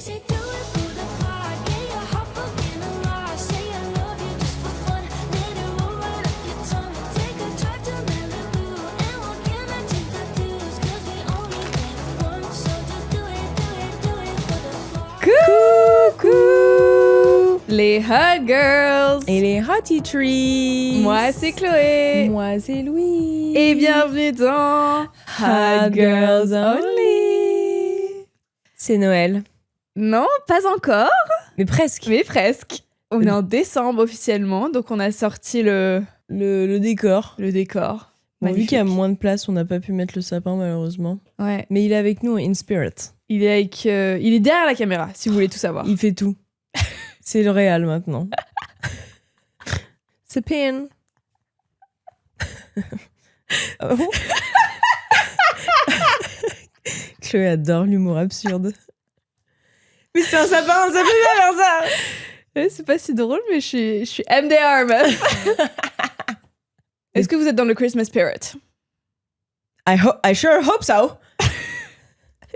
Coucou les Hot Girls et les Hottie Trees. Moi c'est Chloé. Moi c'est Louis. Et bienvenue dans Hot Girls Only. C'est Noël. Non, pas encore. Mais presque. Mais presque. On est en décembre officiellement, donc on a sorti le décor. Le décor. Bon, vu qu'il y a moins de place, on n'a pas pu mettre le sapin malheureusement. Ouais. Mais il est avec nous in spirit. Il est derrière la caméra, si vous voulez tout savoir. Il fait tout. C'est le réal maintenant. C'est pin. Oh. Chloé adore l'humour absurde. Mais c'est un sapin, ça fait bien faire ça. Ouais, c'est pas si drôle, mais je suis MDR, meuf. Est-ce que vous êtes dans le Christmas spirit? I sure hope so.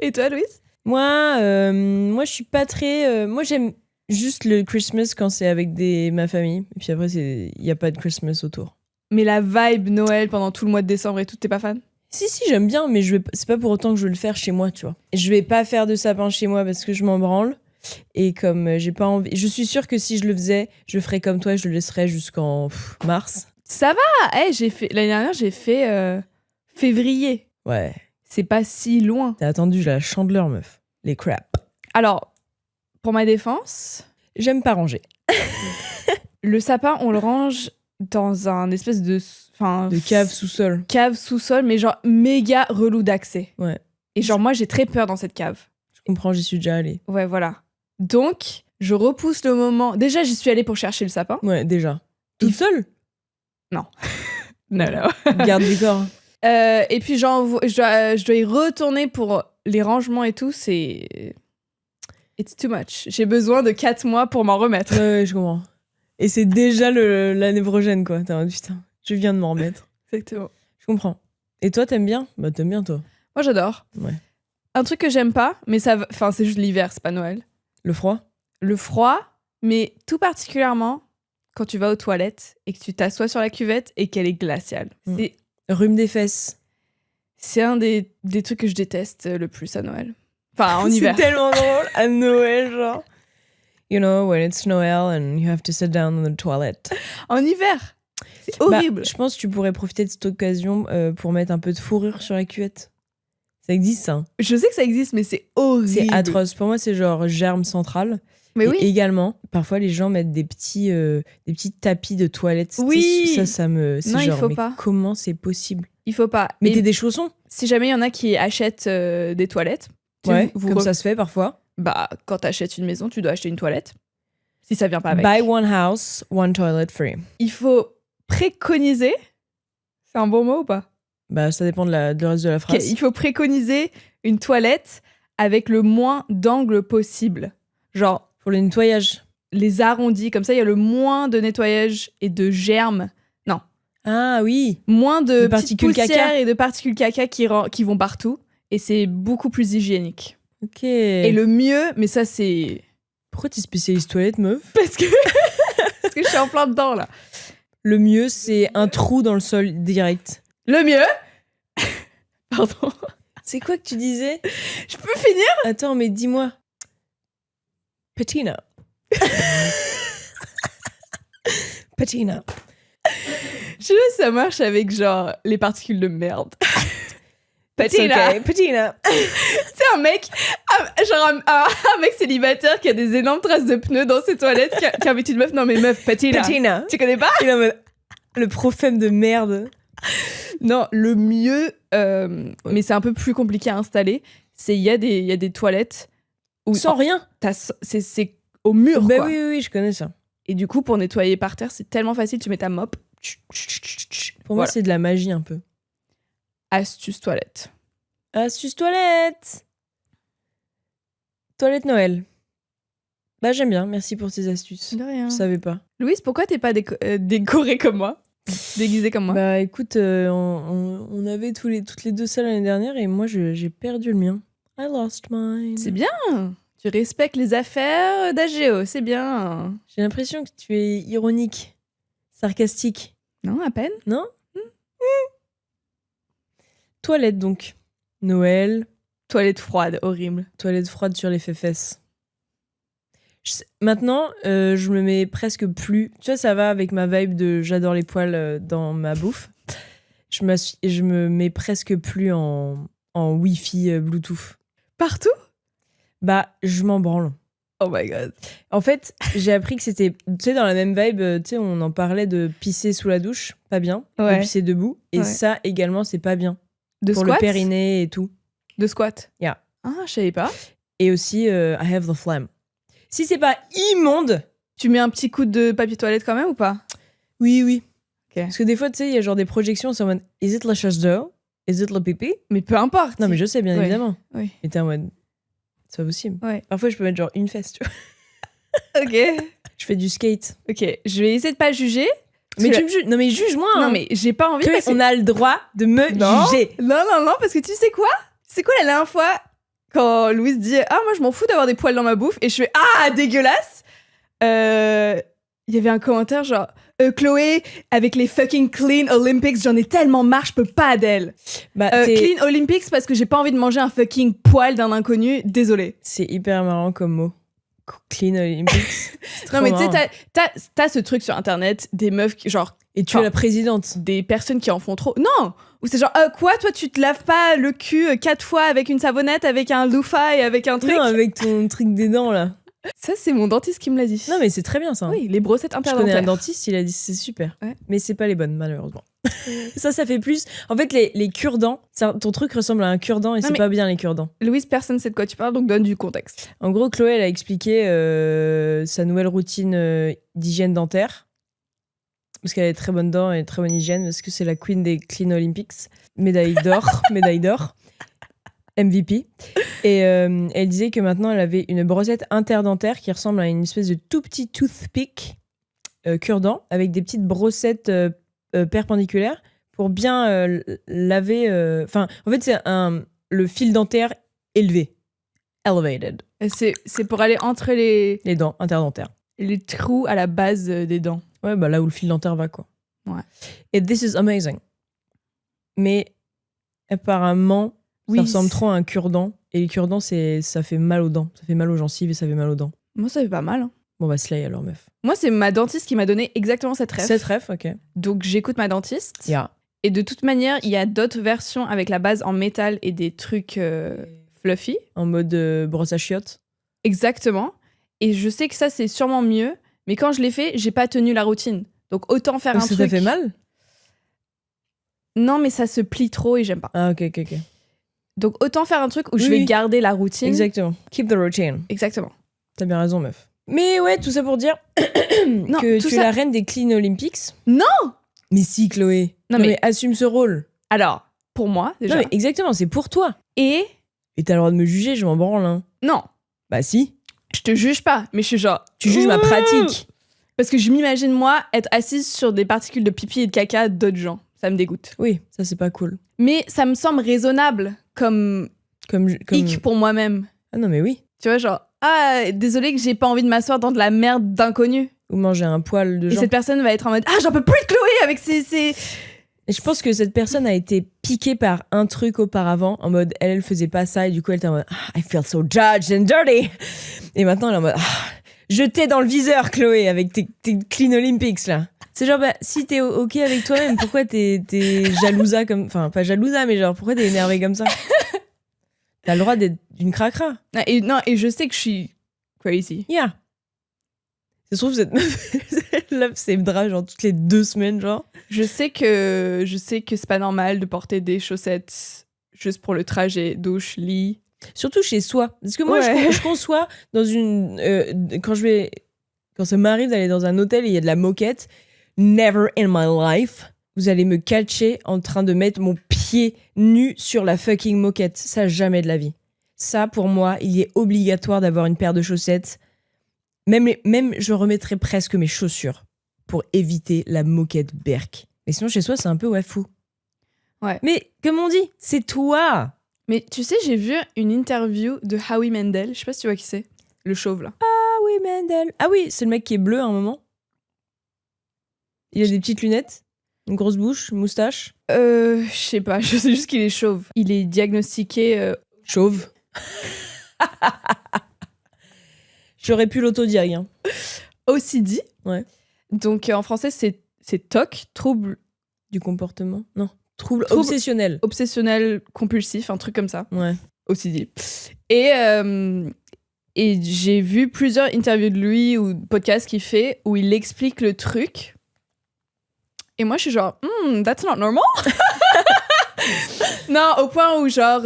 Et toi, Louise? Moi, je suis pas très. Moi, j'aime juste le Christmas quand c'est avec ma famille. Et puis après, il y a pas de Christmas autour. Mais la vibe Noël pendant tout le mois de décembre et tout, t'es pas fan? Si, j'aime bien, mais c'est pas pour autant que je veux le faire chez moi, tu vois. Je vais pas faire de sapin chez moi parce que je m'en branle. Et comme j'ai pas envie. Je suis sûre que si je le faisais, je ferais comme toi et je le laisserais jusqu'en mars. Ça va! L'année dernière, j'ai fait février. Ouais. C'est pas si loin. T'as attendu la Chandeleur, meuf. Les crap. Alors, pour ma défense... J'aime pas ranger. Le sapin, on le range dans un espèce de cave sous-sol. Cave sous-sol, mais genre méga relou d'accès. Ouais. Et genre, moi, j'ai très peur dans cette cave. Je comprends, j'y suis déjà allée. Ouais, voilà. Donc, je repousse le moment... Déjà, j'y suis allée pour chercher le sapin. Ouais, déjà. Toute seule? Non. Non. Garde du corps. Et puis, je dois y retourner pour les rangements et tout. It's too much. J'ai besoin de 4 mois pour m'en remettre. Ouais, je comprends. Et c'est déjà l'année prochaine, quoi. T'es en mode, putain, je viens de m'en remettre. Exactement. Je comprends. Et toi, t'aimes bien? Bah, t'aimes bien, toi. Moi, j'adore. Ouais. Un truc que j'aime pas, mais c'est juste l'hiver, c'est pas Noël. Le froid? Le froid, mais tout particulièrement quand tu vas aux toilettes et que tu t'assois sur la cuvette et qu'elle est glaciale. C'est rhume des fesses. C'est un des trucs que je déteste le plus à Noël. Enfin, en hiver. C'est tellement drôle, à Noël, genre. You know, when it's Noël and you have to sit down in the toilet. En hiver, c'est horrible. Je pense que tu pourrais profiter de cette occasion pour mettre un peu de fourrure sur la cuvette. Ça existe, ça. Je sais que ça existe, mais c'est horrible. C'est atroce. Pour moi, c'est genre germe central. Mais et oui. également, parfois, les gens mettent des petits tapis de toilette. Oui. Ça me... Non, genre, il faut mais pas. Comment c'est possible? Il faut pas. Mettez des chaussons. Si jamais il y en a qui achètent des toilettes. Ouais, comme ça se fait parfois. Bah, quand t'achètes une maison, tu dois acheter une toilette. Si ça vient pas avec. Buy one house, one toilet free. Il faut préconiser. C'est un bon mot ou pas? Bah, ça dépend du reste de la phrase. Okay, il faut préconiser une toilette avec le moins d'angles possible. Genre, pour le nettoyage. Les arrondis, comme ça, il y a le moins de nettoyage et de germes. Non. Ah oui. Moins de particules caca et de particules caca qui vont partout. Et c'est beaucoup plus hygiénique. Ok. Et le mieux, mais ça c'est... Pourquoi t'es spécialiste toilette, meuf? Parce que je suis en plein dedans, là. Le mieux, c'est un trou dans le sol direct. Le mieux Pardon. C'est quoi que tu disais? Je peux finir? Attends, mais dis-moi. Patina. Patina. Je sais pas si ça marche avec genre les particules de merde. Patina. Okay. Patina. C'est un mec, un mec célibataire qui a des énormes traces de pneus dans ses toilettes, qui a invité une meuf. Non mais meuf, Patina. Patina. Tu connais pas? Le prophète de merde. Non, le mieux, mais c'est un peu plus compliqué à installer, c'est il y a des toilettes où sans rien. C'est au mur, bah quoi. Oui, je connais ça. Et du coup, pour nettoyer par terre, c'est tellement facile, tu mets ta mop. Pour moi, c'est de la magie un peu. Astuce toilette. Astuce toilette. Toilette Noël. Bah j'aime bien, merci pour tes astuces. De rien. Je savais pas. Louise, pourquoi t'es pas décorée comme moi? Déguisée comme moi? Bah écoute, on avait toutes les deux ça l'année dernière et moi j'ai perdu le mien. I lost mine. C'est bien. Tu respectes les affaires d'AGO, c'est bien. J'ai l'impression que tu es ironique, sarcastique. Non, à peine. Non Toilette donc. Noël. Toilette froide, horrible. Toilette froide sur les fesses. Maintenant, je me mets presque plus... Tu vois, ça va avec ma vibe de j'adore les poils dans ma bouffe. Je me mets presque plus en Wi-Fi Bluetooth. Partout? Bah, je m'en branle. Oh my god. En fait, j'ai appris que c'était, tu sais, dans la même vibe, tu sais, on en parlait de pisser sous la douche, pas bien, Ouais. de pisser debout, et Ouais. ça également, c'est pas bien. De pour squat? le périnée et tout. De squat? Yeah. Ah, je savais pas. Et aussi, I have the phlegm. Si c'est pas immonde... Tu mets un petit coup de papier toilette quand même ou pas? Oui, oui. Ok. Parce que des fois, tu sais, il y a genre des projections, c'est en mode, is it la chasse d'eau? Is it la pipi? Mais peu importe. Non, mais je sais, bien Ouais. évidemment. Oui. Mais t'es en mode, c'est pas possible. Ouais. Parfois, je peux mettre genre une fesse, tu vois. Ok. Je fais du skate. Ok, je vais essayer de pas juger. Mais Parce tu me juges. Non, mais juge-moi. Non, hein. mais j'ai pas envie Chloé, parce que... on a le droit de me Non. juger. Non, parce que tu sais quoi? C'est quoi la dernière fois quand Louise dit « Ah, moi, je m'en fous d'avoir des poils dans ma bouffe » et je fais « Ah, dégueulasse !» Il y avait un commentaire genre « Chloé, avec les fucking Clean Olympics, j'en ai tellement marre, je peux pas d'elle. Bah, Clean Olympics parce que j'ai pas envie de manger un fucking poil d'un inconnu, désolé. » C'est hyper marrant comme mot. Clean Olympics. Non, mais tu sais, t'as ce truc sur Internet, des meufs qui, genre... Et tu es la présidente. Des personnes qui en font trop. Non! Ou c'est genre, quoi, toi, tu te laves pas le cul 4 fois avec une savonnette, avec un loofah et avec un truc? Non, avec ton truc des dents, là. Ça, c'est mon dentiste qui me l'a dit. Non, mais c'est très bien, ça. Oui, les brossettes Je connais interdentaires. un dentiste, il a dit c'est super. Ouais. Mais c'est pas les bonnes, malheureusement. Ça fait plus... En fait, les cure-dents, ton truc ressemble à un cure-dent et Non, c'est mais- pas bien, les cure-dents. Louise, personne sait de quoi tu parles, donc donne du contexte. En gros, Chloé, elle a expliqué sa nouvelle routine d'hygiène dentaire. Parce qu'elle a très bonnes dents et très bonne hygiène, parce que c'est la queen des Clean Olympics. Médaille d'or, médaille d'or. MVP. Et elle disait que maintenant, elle avait une brossette interdentaire qui ressemble à une espèce de tout petit toothpick cure-dent, avec des petites brossettes perpendiculaires pour bien laver... Enfin, en fait, c'est le fil dentaire élevé. Elevated. Et c'est pour aller entre les Les dents interdentaires. trous à la base des dents. Ouais, bah là où le fil dentaire va, quoi. Ouais. Et this is amazing. Mais apparemment, Oui, ça ressemble c'est- trop à un cure-dent. Et les cure-dents, ça fait mal aux dents. Ça fait mal aux gencives et ça fait mal aux dents. Moi, ça fait pas mal. Hein. Bon, bah, slay alors, meuf. Moi, c'est ma dentiste qui m'a donné exactement cette ref. Cette ref, ok. Donc, j'écoute ma dentiste. Yeah. Et de toute manière, il y a d'autres versions avec la base en métal et des trucs fluffy. En mode brosse à chiottes. Exactement. Et je sais que ça, c'est sûrement mieux. Mais quand je l'ai fait, j'ai pas tenu la routine. Donc, autant faire un Ça truc... t'a fait mal? Non, mais ça se plie trop et j'aime pas. Ah, ok. Donc, autant faire un truc où je Oui. vais garder la routine. Exactement. Keep the routine. Exactement. T'as bien raison, meuf. Mais ouais, tout ça pour dire Non, que tout tu es ça- la reine des Clean Olympics. Non! Mais si, Chloé. Non, Non, mais- mais assume ce rôle. Alors, pour moi, déjà. Non, mais exactement, c'est pour toi. Et Et t'as le droit de me juger, je m'en branle, hein. non, Bah si. je te juge pas, mais je suis genre... Tu juges ma Ouh. pratique. Parce que je m'imagine, moi, être assise sur des particules de pipi et de caca d'autres gens. Ça me dégoûte. Oui, ça c'est pas cool. Mais ça me semble raisonnable comme Comme... hic pour moi-même. Ah non mais oui. Tu vois, genre, ah, désolé que j'ai pas envie de m'asseoir dans de la merde d'inconnu. Ou manger un poil de Et gens. cette personne va être en mode, ah, j'en peux plus de Chloé avec ses... Et je pense que cette personne a été piquée par un truc auparavant, en mode elle faisait pas ça, et du coup elle était en mode I feel so judged and dirty. Et maintenant elle est en mode jetée dans le viseur, Chloé, avec tes Clean Olympics là. C'est genre, bah, si t'es OK avec toi-même, pourquoi t'es jalousa comme. Enfin, pas jalousa, mais genre, pourquoi t'es énervée comme ça? T'as le droit d'être d'une cracra. Et, non, et je sais que je suis crazy. Yeah. Ça se trouve, cette meuf, elle lave ses draps genre toutes les 2 semaines, genre. Je sais que c'est pas normal de porter des chaussettes juste pour le trajet douche-lit. Surtout chez soi. Parce que moi, Ouais. je conçois dans une. Quand ça m'arrive d'aller dans un hôtel et il y a de la moquette, never in my life, vous allez me catcher en train de mettre mon pied nu sur la fucking moquette. Ça, jamais de la vie. Ça, pour moi, il est obligatoire d'avoir une paire de chaussettes. Même je remettrais presque mes chaussures pour éviter la moquette berk. Mais sinon, chez soi, c'est un peu fou. Ouais. Mais comme on dit, c'est toi. Mais tu sais, j'ai vu une interview de Howie Mandel. Je sais pas si tu vois qui c'est. Le chauve, là. Ah oui, Mendel. Ah oui, c'est le mec qui est bleu à un moment. Il a des petites lunettes, une grosse bouche, une moustache. Je sais pas, je sais juste qu'il est chauve. Il est diagnostiqué Chauve. J'aurais pu l'autodiag. Hein. OCD. Ouais. Donc en français, c'est TOC, trouble Du comportement. Non. Trouble Trouble- obsessionnel. obsessionnel compulsif, un truc comme ça. Ouais. OCD. Et j'ai vu plusieurs interviews de lui ou podcasts qu'il fait où il explique le truc. Et moi, je suis genre, that's not normal. Non, au point où genre,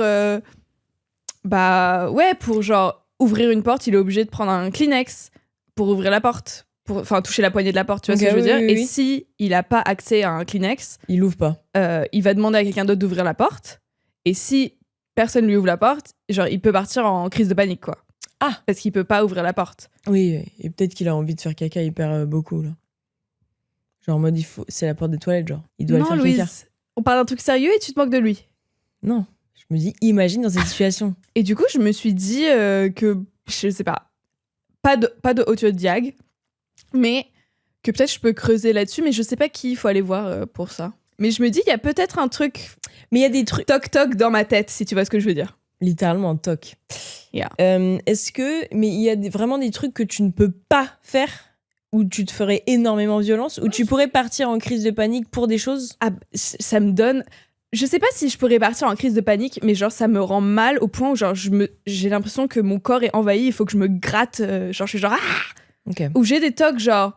bah ouais, pour genre ouvrir une porte, il est obligé de prendre un Kleenex pour ouvrir la porte. Enfin, toucher la poignée de la porte, tu vois ce que je veux dire. Et si il a pas accès à un Kleenex, Il l'ouvre pas. il va demander à quelqu'un d'autre d'ouvrir la porte. Et si personne lui ouvre la porte, genre, il peut partir en crise de panique, quoi. Ah. Parce qu'il peut pas ouvrir la porte. Oui, et peut-être qu'il a envie de faire caca hyper beaucoup, là. Genre en mode, c'est la porte des toilettes, genre. Il doit non, aller faire Louise, caca. on parle d'un truc sérieux et tu te moques de lui. Non. Je me dis, imagine dans cette situation. Et du coup, je me suis dit que, je sais pas de auto-diag, mais que peut-être je peux creuser là-dessus, mais je sais pas qui il faut aller voir pour ça. Mais je me dis, il y a peut-être un truc Mais il y a des trucs. toc-toc dans ma tête, si tu vois ce que je veux dire. Littéralement, toc. Yeah. Est-ce que. Mais il y a vraiment des trucs que tu ne peux pas faire où tu te ferais énormément violence, où tu pourrais partir en crise de panique pour des choses. Ah, ça me donne... Je sais pas si je pourrais partir en crise de panique, mais genre ça me rend mal au point où genre j'ai l'impression que mon corps est envahi, il faut que je me gratte, genre je suis genre Ok. Ou j'ai des tocs genre,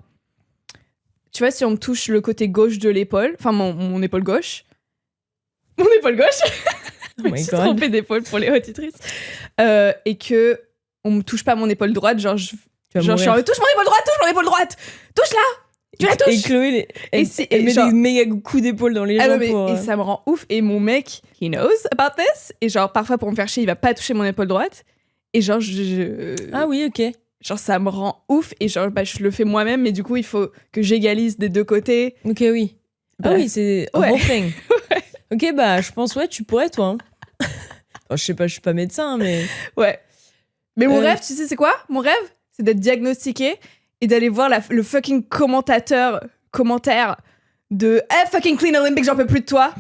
tu vois, si on me touche le côté gauche de l'épaule, enfin mon épaule gauche, oh my je suis God. trompée d'épaule pour les auditrices, et que on me touche pas mon épaule droite, genre je Tu vas suis en mourir. mode, touche mon épaule droite, touche-la, tu la Et touches. Chloé, elle et met genre- des méga coups d'épaule dans les Ah gens ouais, mais- pour. et ça me rend ouf. Et mon mec, he knows about this. Et genre, parfois, pour me faire chier, il va pas toucher mon épaule droite. Et genre, Ah oui, ok. genre ça me rend ouf. Et genre, bah, je le fais moi-même. Mais du coup, il faut que j'égalise des deux côtés. Ok, oui. Ah Bref. oui, c'est a Ouais. whole thing. Ok, bah, je pense, ouais, tu pourrais, toi. Hein. Enfin, je sais pas, je suis pas médecin, mais. Ouais. Mais mon rêve, tu sais, c'est quoi? Mon rêve, c'est d'être diagnostiqué et d'aller voir le fucking commentaire de fucking Clean Olympic, j'en peux plus de toi.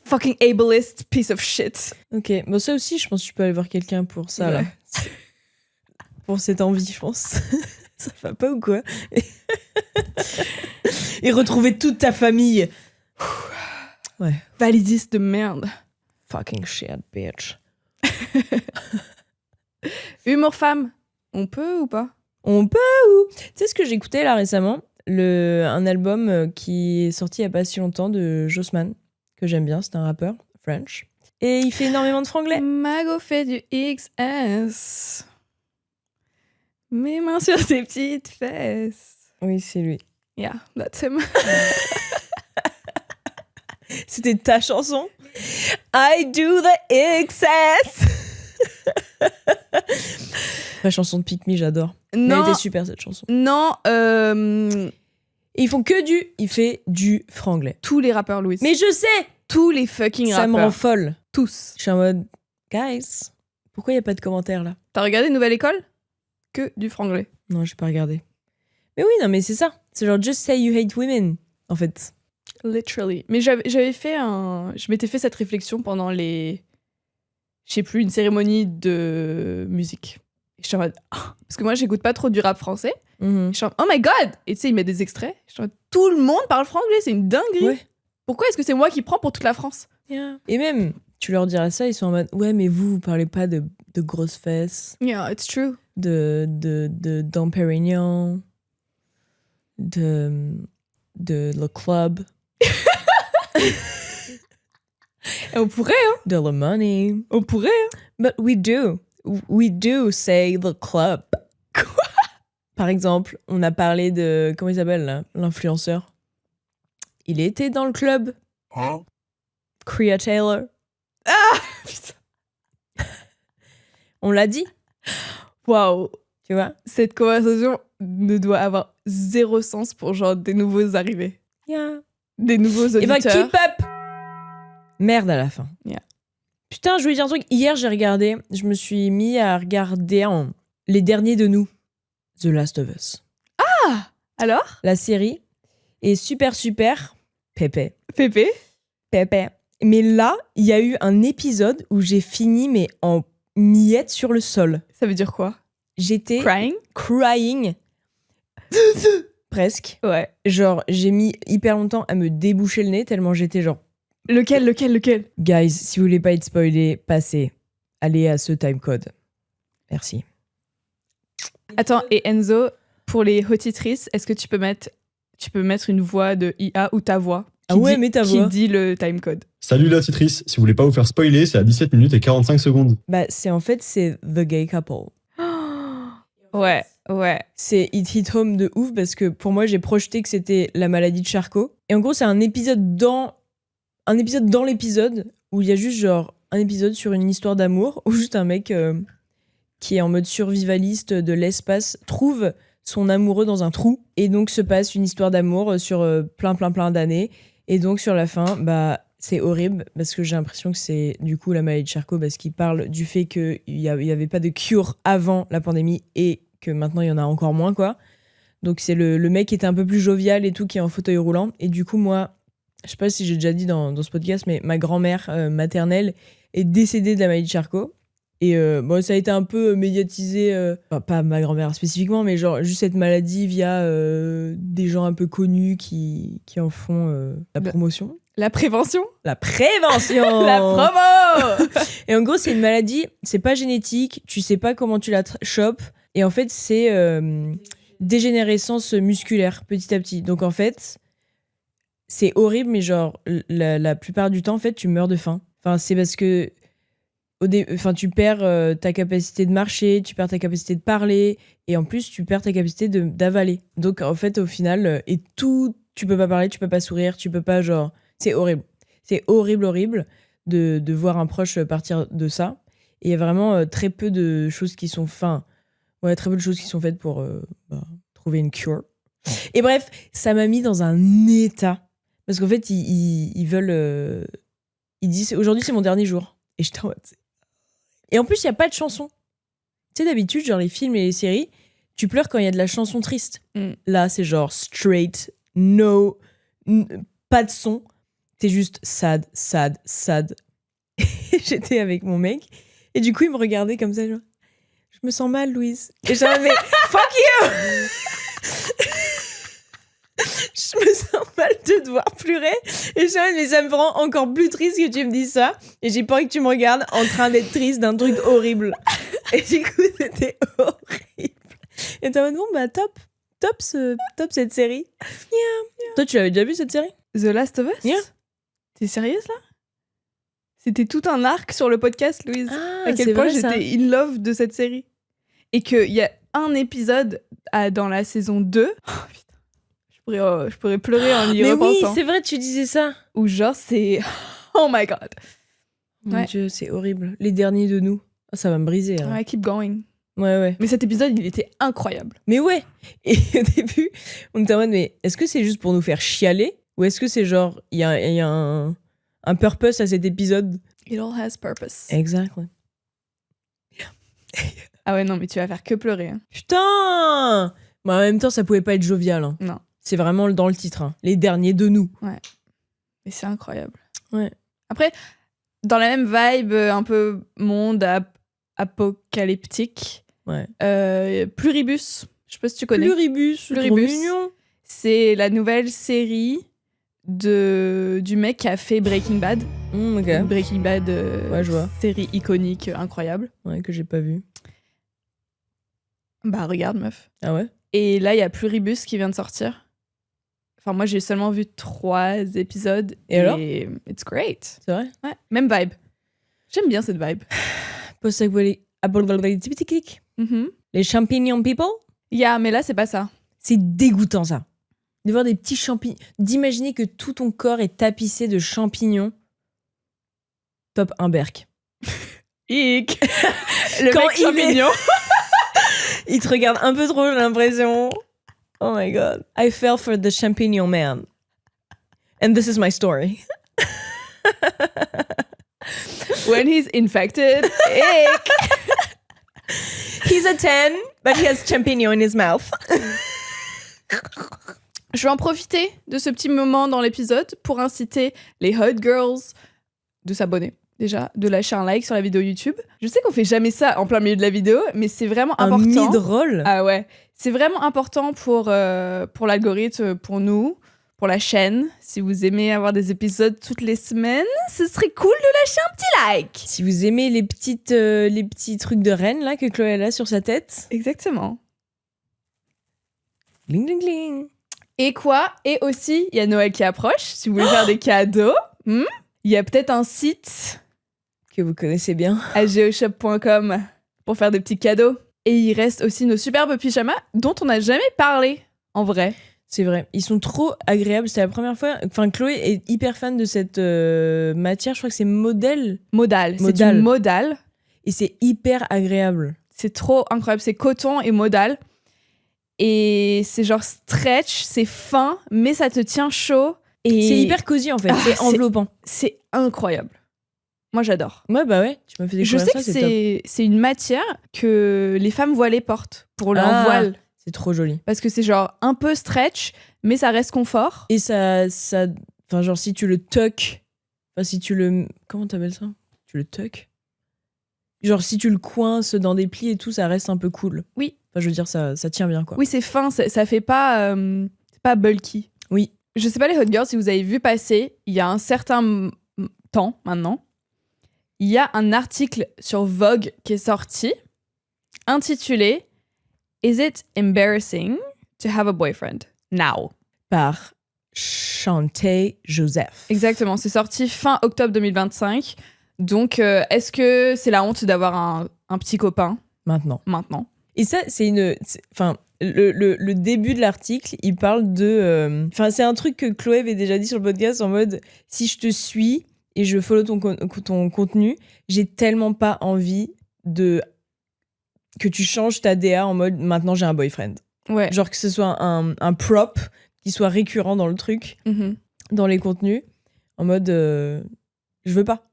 Fucking ableist piece of shit. Ok, bon, ça aussi, je pense que tu peux aller voir quelqu'un pour ça, là. Ouais. Pour cette envie, je pense. Ça va pas ou quoi? Et retrouver toute ta famille. Ouais. Validiste de merde. Fucking shit, bitch. Humour femme, on peut ou pas? On peut ou? Tu sais ce que j'écoutais là récemment? Un album qui est sorti il y a pas si longtemps de Jossman, que j'aime bien, c'est un rappeur French. Et il fait énormément de franglais. Mago fait du XS. Mes mains sur tes petites fesses. Oui, c'est lui. Yeah, that's him. C'était ta chanson? I do the excess. La chanson de Pick Me, j'adore. Mais elle Non, était super cette chanson. non, Et ils font que il fait du franglais. tous les rappeurs, Louis. Mais je sais, tous les fucking ça me rappeurs. rend folle. Tous. Je suis en mode, guys, pourquoi il n'y a pas de commentaires là? T'as regardé Nouvelle École? Que du franglais. Non, j'ai pas regardé. Mais oui, non, mais c'est ça. C'est genre, just say you hate women, en fait. Literally. Mais j'avais fait je m'étais fait cette réflexion pendant je sais plus, une cérémonie de musique. Et je suis en mode, parce que moi, j'écoute pas trop du rap français. Mhm. Je suis en mode, oh my god! Et tu sais, il met des extraits. Je suis en mode, tout le monde parle franglais, c'est une dinguerie. Ouais. Pourquoi est-ce que c'est moi qui prends pour toute la France? Yeah. Et même, tu leur diras ça, ils sont en mode, ouais, mais vous parlez pas de grosses fesses, Yeah, it's true. de Dom Pérignon, de le club, Et on pourrait, hein? de le money. On pourrait, hein? But we do. We do say the club. Quoi? Par exemple, on a parlé de... Comment il s'appelle, là, l'influenceur? Il était dans le club. Huh? Crea Taylor. Ah! Putain. On l'a dit, Waouh. tu vois? Cette conversation ne doit avoir zéro sens pour genre des nouveaux arrivés. Yeah. Des nouveaux Et ben, auditeurs. keep up! Merde à la fin. Yeah. Putain, je voulais dire un truc. Hier, je me suis mis à regarder Les Derniers de Nous, The Last of Us. Ah, alors La série est super, pépé. Pépé. Mais là, il y a eu un épisode où j'ai fini, mais en miettes sur le sol. Ça veut dire quoi? J'étais Crying. Presque. Ouais. Genre, j'ai mis hyper longtemps à me déboucher le nez tellement j'étais genre... Lequel? Guys, si vous voulez pas être spoilé, passez. Allez à ce timecode. Merci. Attends, et Enzo, pour les auditrices, est-ce que tu peux mettre une voix de IA ou ta voix mets ta voix. Qui dit le timecode. Salut la titrice, si vous voulez pas vous faire spoiler, c'est à 17 minutes et 45 secondes. Bah, c'est The Gay Couple. Ouais. C'est It Hit Home de ouf parce que pour moi, j'ai projeté que c'était la maladie de Charcot. Et en gros, c'est un épisode dans l'épisode où il y a juste genre un épisode sur une histoire d'amour où juste un mec qui est en mode survivaliste de l'espace trouve son amoureux dans un trou et donc se passe une histoire d'amour sur plein d'années. Et donc sur la fin, bah c'est horrible parce que j'ai l'impression que c'est du coup la maladie de Charcot parce qu'il parle du fait qu'il y avait pas de cure avant la pandémie et que maintenant il y en a encore moins quoi. Donc c'est le mec qui était un peu plus jovial et tout qui est en fauteuil roulant et du coup moi, je sais pas si j'ai déjà dit dans ce podcast mais ma grand-mère maternelle est décédée de la maladie de Charcot. Et bon, ça a été un peu médiatisé, enfin, pas ma grand-mère spécifiquement, mais genre juste cette maladie via des gens un peu connus qui en font la promotion. La prévention. La prévention. La promo. Et en gros, c'est une maladie, c'est pas génétique, tu sais pas comment tu la chopes, et en fait, c'est dégénérescence musculaire petit à petit. Donc en fait, c'est horrible, mais genre la plupart du temps, en fait, tu meurs de faim. Enfin, c'est parce que tu perds ta capacité de marcher, tu perds ta capacité de parler, et en plus, tu perds ta capacité d'avaler. Donc, en fait, au final, tu peux pas parler, tu peux pas sourire, tu peux pas, genre... C'est horrible. C'est horrible de voir un proche partir de ça. Et il y a vraiment très peu de choses qui sont... très peu de choses qui sont faites pour trouver une cure. Et bref, ça m'a mis dans un état. Parce qu'en fait, ils veulent... ils disent, aujourd'hui, c'est mon dernier jour. Et j'étais en mode... Et en plus, il n'y a pas de chanson. Tu sais, d'habitude, genre les films et les séries, tu pleures quand il y a de la chanson triste. Là, c'est genre straight, pas de son. T'es juste sad. Et j'étais avec mon mec. Et du coup, il me regardait comme ça, genre, je me sens mal, Louise. Et j'avais, mais fuck you! Je me sens mal de devoir pleurer. Et je mais ça me rend encore plus triste que tu me dises ça. Et j'ai pas envie que tu me regardes en train d'être triste d'un truc horrible. Et du coup, c'était horrible. Et t'es en mode, bon, bah, top cette série. Yeah. Toi, tu l'avais déjà vu cette série? The Last of Us? Yeah. T'es sérieuse là? C'était tout un arc sur le podcast, Louise. À quel point j'étais in love de cette série. Et qu'il y a un épisode dans la saison 2. Oh putain. Je pourrais pleurer en y repensant. Mais oui, c'est vrai, tu disais ça. Où genre c'est... Oh my god. Mon Dieu, c'est horrible. Les derniers de nous. Oh, ça va me briser. Hein. Ouais, keep going. Ouais. Mais cet épisode, il était incroyable. Mais ouais. Et au début, on était en mode, mais est-ce que c'est juste pour nous faire chialer? Ou est-ce que c'est genre, il y a un purpose à cet épisode? It all has purpose. Exactly. Ah ouais, non, mais tu vas faire que pleurer. Hein. Putain! Mais en même temps, ça pouvait pas être jovial. Hein. Non. C'est vraiment dans le titre. Hein. Les derniers de nous. Ouais. Mais c'est incroyable. Ouais. Après, dans la même vibe, un peu monde apocalyptique, Pluribus. Je sais pas si tu connais. Pluribus. Mignon. C'est la nouvelle série du mec qui a fait Breaking Bad. Okay. Breaking Bad, je vois. Série iconique, incroyable. Ouais, que j'ai pas vu. Bah regarde, meuf. Ah ouais? Et là, il y a Pluribus qui vient de sortir. Enfin, moi, j'ai seulement vu 3 épisodes. Et alors? It's great. C'est vrai? Ouais, même vibe. J'aime bien cette vibe. Post-apocalyptique. Les champignons people? Yeah, mais là, c'est pas ça. C'est dégoûtant, ça. De voir des petits champignons. D'imaginer que tout ton corps est tapissé de champignons. Top 1 berk. Hic. Le Quand mec champignon. Il te regarde un peu trop, j'ai l'impression. Oh my god. I fell for the champignon man. And this is my story. When he's infected. Ick. He's a 10, but he has champignon in his mouth. Je vais en profiter de ce petit moment dans l'épisode pour inciter les Hot Girls de s'abonner. Déjà, de lâcher un like sur la vidéo YouTube. Je sais qu'on fait jamais ça en plein milieu de la vidéo, mais c'est vraiment important. Un mid-roll. Ah ouais. C'est vraiment important pour l'algorithme, pour nous, pour la chaîne. Si vous aimez avoir des épisodes toutes les semaines, ce serait cool de lâcher un petit like. Si vous aimez les petits trucs de reine là que Chloé a sur sa tête. Exactement. Gling, gling, gling. Et quoi? Et aussi, il y a Noël qui approche. Si vous voulez faire des cadeaux, il y a peut-être un site que vous connaissez bien. ageoshop.com pour faire des petits cadeaux. Et il reste aussi nos superbes pyjamas dont on n'a jamais parlé, en vrai. C'est vrai. Ils sont trop agréables. C'est la première fois... Enfin, Chloé est hyper fan de cette matière. Je crois que c'est Modal. Modal. C'est du modal. Et c'est hyper agréable. C'est trop incroyable. C'est coton et modal. Et c'est genre stretch, c'est fin, mais ça te tient chaud. Et c'est hyper cosy, en fait. C'est enveloppant. C'est incroyable. Moi, j'adore. Ouais, bah ouais. Tu m'as fait découvrir ça, c'est top. Je sais que c'est une matière que les femmes voilées portent pour leur voile. C'est trop joli. Parce que c'est genre un peu stretch, mais ça reste confort. Et ça... Enfin, genre, si tu le tuck... Enfin, si tu le... Comment t'appelles ça? Tu le tuck? Genre, si tu le coinces dans des plis et tout, ça reste un peu cool. Oui. Enfin, je veux dire, ça tient bien, quoi. Oui, c'est fin, ça fait pas... c'est pas bulky. Oui. Je sais pas, les Hot Girls, si vous avez vu passer, il y a un certain temps, maintenant, il y a un article sur Vogue qui est sorti, intitulé « Is it embarrassing to have a boyfriend now ?» Par Chanté Joseph. Exactement, c'est sorti fin octobre 2025. Donc, est-ce que c'est la honte d'avoir un petit copain maintenant? Et ça, enfin, le début de l'article, il parle de... Enfin, c'est un truc que Chloé avait déjà dit sur le podcast en mode « Si je te suis et je follow ton contenu, j'ai tellement pas envie que tu changes ta DA en mode « Maintenant, j'ai un boyfriend. » Ouais. Genre que ce soit un prop qui soit récurrent dans le truc, dans les contenus, en mode je veux pas,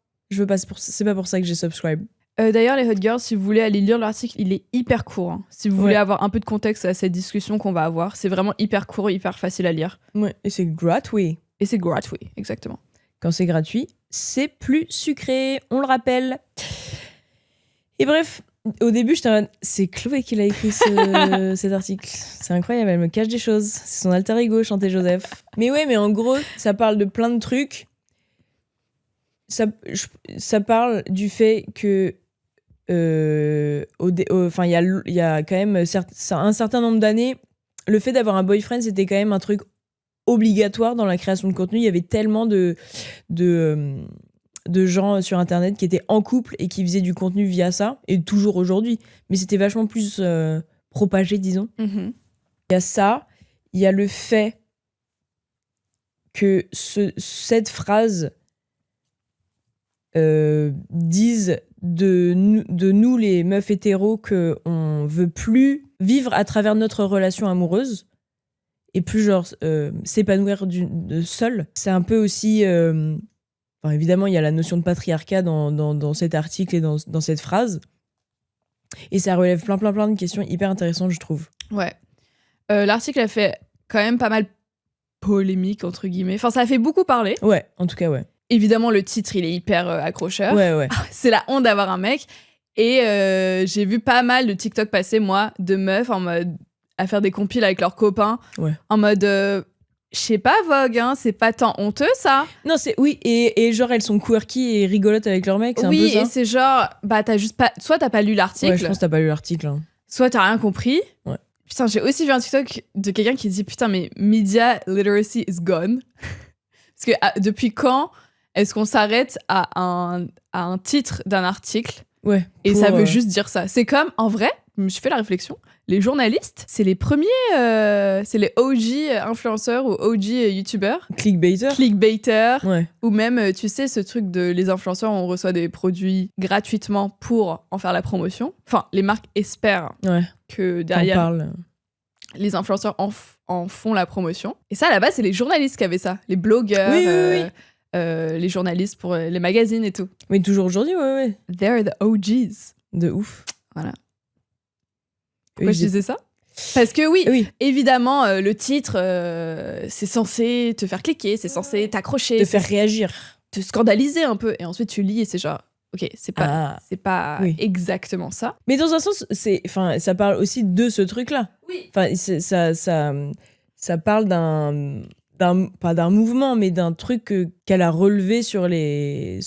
c'est pas pour ça que j'ai subscribe. D'ailleurs, les Hot Girls, si vous voulez aller lire l'article, il est hyper court. Hein. Si vous voulez avoir un peu de contexte à cette discussion qu'on va avoir, c'est vraiment hyper court, hyper facile à lire. Ouais, et c'est gratuit. Exactement. Quand c'est gratuit, c'est plus sucré, on le rappelle. Et bref, au début, j'étais en mode, c'est Chloé qui l'a écrit cet article. C'est incroyable, elle me cache des choses. C'est son alter ego, Chanté Joseph. Mais ouais, mais en gros, ça parle de plein de trucs. Ça parle du fait que enfin, il y a quand même un certain nombre d'années, le fait d'avoir un boyfriend, c'était quand même un truc obligatoire dans la création de contenu. Il y avait tellement de gens sur Internet qui étaient en couple et qui faisaient du contenu via ça, et toujours aujourd'hui. Mais c'était vachement plus propagé, disons. Il y a ça, il y a le fait que cette phrase dise de nous les meufs hétéros qu'on veut plus vivre à travers notre relation amoureuse et plus genre s'épanouir seul. C'est un peu aussi enfin, évidemment il y a la notion de patriarcat dans cet article et dans cette phrase, et ça relève plein de questions hyper intéressantes, je trouve. Ouais. L'article a fait quand même pas mal polémique entre guillemets, enfin ça a fait beaucoup parler. Ouais, en tout cas ouais. Évidemment, le titre, il est hyper accrocheur. Ouais. C'est la honte d'avoir un mec. Et j'ai vu pas mal de TikTok passer, moi, de meufs en mode à faire des compiles avec leurs copains. Ouais. En mode, je sais pas, Vogue, hein, c'est pas tant honteux, ça. Non, oui, et genre, elles sont quirky et rigolotes avec leurs mecs, c'est un peu ça. Oui, et c'est genre, bah, t'as juste pas... Soit t'as pas lu l'article. Ouais, je pense que t'as pas lu l'article. Hein. Soit t'as rien compris. Ouais. Putain, j'ai aussi vu un TikTok de quelqu'un qui dit, putain, mais media literacy is gone. Parce que depuis quand est-ce qu'on s'arrête à un titre d'un article? Ouais. Et ça veut juste dire ça. C'est comme, en vrai, je me suis fait la réflexion, les journalistes, c'est les premiers, c'est les OG influenceurs ou OG youtubeurs. Clickbaiters. Ouais. Ou même, tu sais, ce truc de les influenceurs, on reçoit des produits gratuitement pour en faire la promotion. Enfin, les marques espèrent que derrière, les influenceurs en font la promotion. Et ça, à la base, c'est les journalistes qui avaient ça. Les blogueurs. Oui. les journalistes pour les magazines et tout. Mais toujours aujourd'hui, ouais. They're the OGs. De ouf. Voilà. Pourquoi Oui, je disais ça? Parce que oui, Oui, évidemment, le titre, c'est censé te faire cliquer, c'est censé t'accrocher, te faire réagir. te scandaliser un peu. Et ensuite, tu lis et c'est genre, ok, c'est pas oui. exactement ça. Mais dans un sens, ça parle aussi de ce truc-là. Oui. Enfin, ça parle pas d'un mouvement, mais d'un truc qu'elle a relevé sur les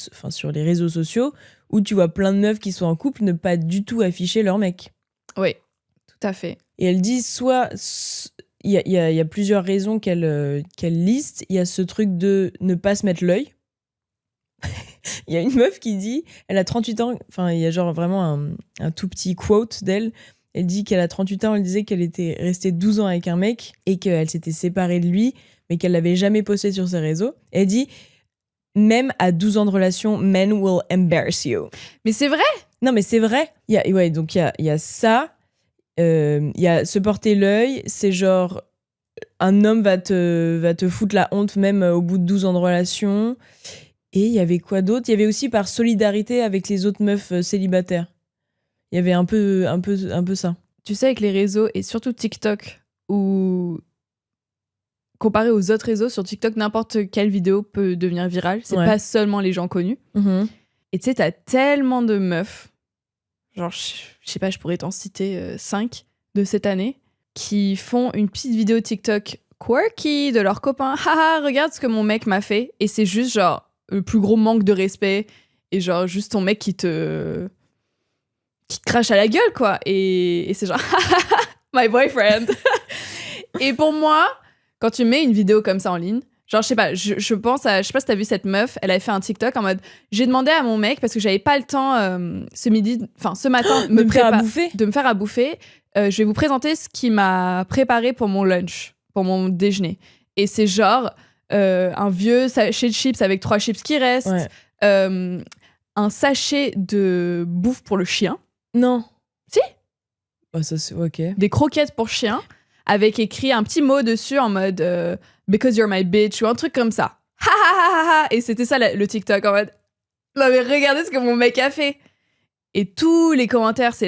réseaux sociaux, où tu vois plein de meufs qui sont en couple ne pas du tout afficher leur mec. Oui, tout à fait. Et elle dit il y a plusieurs raisons qu'elle liste. Il y a ce truc de ne pas se mettre l'œil. Il y a une meuf qui dit, elle a 38 ans, enfin il y a genre vraiment un tout petit quote d'elle. Elle dit qu'elle a 38 ans, elle disait qu'elle était restée 12 ans avec un mec et qu'elle s'était séparée de lui, mais qu'elle l'avait jamais posté sur ses réseaux. Elle dit, même à 12 ans de relation, men will embarrass you. Mais c'est vrai. Non, mais c'est vrai. Donc il y a ça. Il y a se porter l'œil. C'est genre, un homme va te foutre la honte même au bout de 12 ans de relation. Et il y avait quoi d'autre? Il y avait aussi par solidarité avec les autres meufs célibataires. Il y avait un peu ça. Tu sais, avec les réseaux et surtout TikTok, où comparé aux autres réseaux, sur TikTok, n'importe quelle vidéo peut devenir virale. C'est pas seulement les gens connus. Et tu sais, t'as tellement de meufs, genre, je sais pas, je pourrais t'en citer 5 de cette année, qui font une petite vidéo TikTok quirky de leur copain. Haha, regarde ce que mon mec m'a fait. Et c'est juste genre le plus gros manque de respect. Et genre juste ton mec qui te crache à la gueule, quoi. Et c'est genre, my boyfriend. Et pour moi, quand tu mets une vidéo comme ça en ligne, genre, je sais pas, je pense à, je sais pas si t'as vu cette meuf, elle avait fait un TikTok en mode, j'ai demandé à mon mec, parce que j'avais pas le temps ce matin, de me faire à bouffer. de me faire à bouffer, je vais vous présenter ce qu'il m'a préparé pour mon lunch, pour mon déjeuner. Et c'est genre un vieux sachet de chips avec 3 chips qui restent, un sachet de bouffe pour le chien. Non. Si. Oh, ça, c'est ok. Des croquettes pour chien, avec écrit un petit mot dessus en mode because you're my bitch ou un truc comme ça. Ha ha ha ha ha. Et c'était ça le TikTok en mode non mais regardez ce que mon mec a fait. Et tous les commentaires c'est